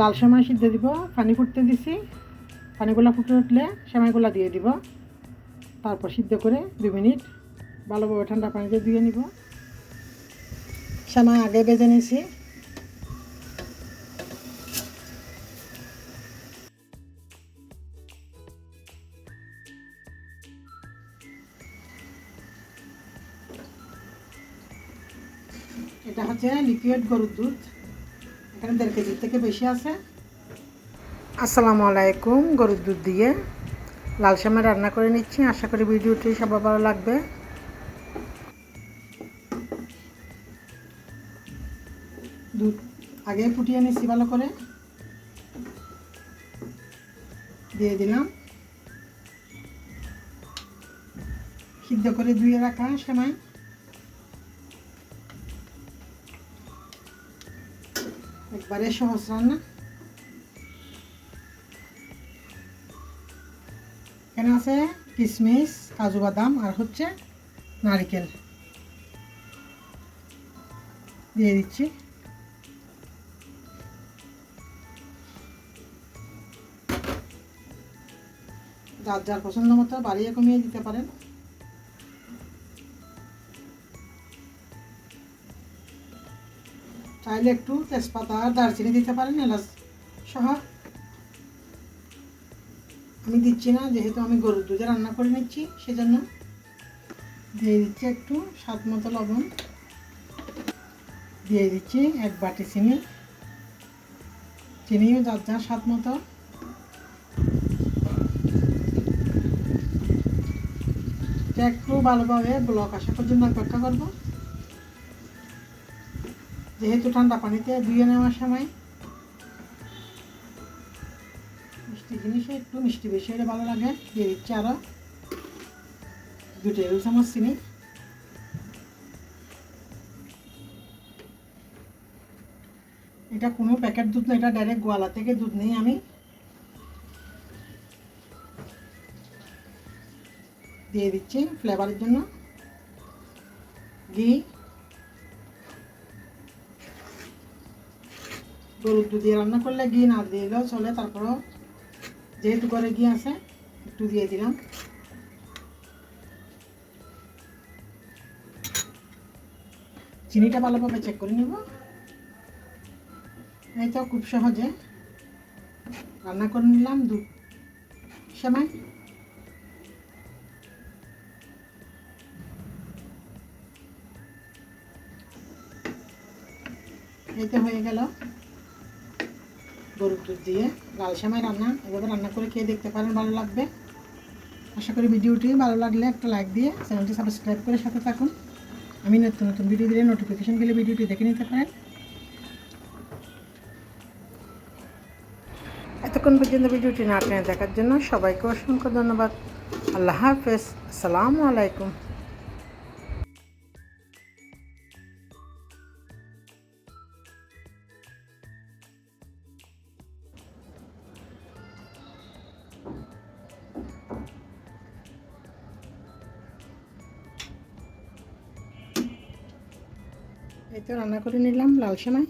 লাল সেমাই সিদ্ধ দিব, পানি ফুটতে দিছি। পানিগুলো ফুটে উঠলে সেমাইগুলো দিয়ে দিব, তারপর সিদ্ধ করে 2 মিনিট ভালোভাবে ঠান্ডা পানিতে ধুয়ে নিব। সেমাই আগে ভেজে নিয়েছি। এটা হচ্ছে লিকুইড গরুর দুধ, এখানে 1.5 কেজির থেকে বেশি আছে। আসসালামু আলাইকুম। গরুর দুধ দিয়ে লাল সেমাই রান্না করে নিচ্ছি। আশা করি ভিডিওটি সবার ভালো লাগবে। দুধ আগে ফুটিয়ে নিচ্ছি ভালো করে, দিয়ে দিলাম সিদ্ধ করে ধুয়ে রাখা সেমাই। একবারে সহজ রান্না। এখানে আছে কিশমিশ, কাজু বাদাম আর হচ্ছে নারকেল দিয়ে দিচ্ছি। যার যার পছন্দ মতো বাড়িয়ে কমিয়ে দিতে পারেন। চাইলে একটু তেজপাতা আর দারচিনি দিতে পারেন, এলাচ সহ। আমি দিচ্ছি না, যেহেতু আমি গরুর দুধে রান্না করে নিচ্ছি, সেজন্য দিয়ে দিচ্ছি একটু স্বাদ মতো লবণ, দিয়ে দিচ্ছি 1 বাটি চিনি। চিনিও যার যার স্বাদ মতো। একটু ভালোভাবে ব্লক আসা পর্যন্ত অপেক্ষা করব। যেহেতু ঠান্ডা পানিতে ধুয়ে নেওয়ার সময় মিষ্টি জিনিসে একটু মিষ্টি বেশি হলে ভালো লাগে। দিয়ে দিচ্ছি আরও 2 টেবিল চামচ চিনি। এটা কোনো প্যাকেট দুধ না, এটা ডাইরেক্ট গোয়ালা থেকে দুধ নেই আমি। দিয়ে দিচ্ছি ফ্লেভারের জন্য ঘি। গরুর দুধ দিয়ে রান্না করলে ঘি না দিলেও চলে, তারপরেও যেহেতু করে ঘি আছে একটু দিয়ে দিলাম। চিনিটা ভালোভাবে চেক করে নেব। এই তো খুব সহজে রান্না করে নিলাম দুধ সেমাই। এই তো হয়ে গেল গরুর দুধ দিয়ে লাল সেমাই রান্না। এভাবে রান্না করে খেয়ে দেখতে পারেন, ভালো লাগবে। আশা করি ভিডিওটি ভালো লাগলে একটা লাইক দিয়ে চ্যানেলটি সাবস্ক্রাইব করে সাথে থাকুন। আমি নতুন নতুন ভিডিও দিলে নোটিফিকেশন গেলে ভিডিওটি দেখে নিতে পারেন। এতক্ষণ পর্যন্ত ভিডিওটি না টেনে দেখার জন্য সবাইকে অসংখ্য ধন্যবাদ। আল্লাহ হাফেজ। আসসালামু আলাইকুম। এই তো রান্না করে নিলাম লাল সেমাই।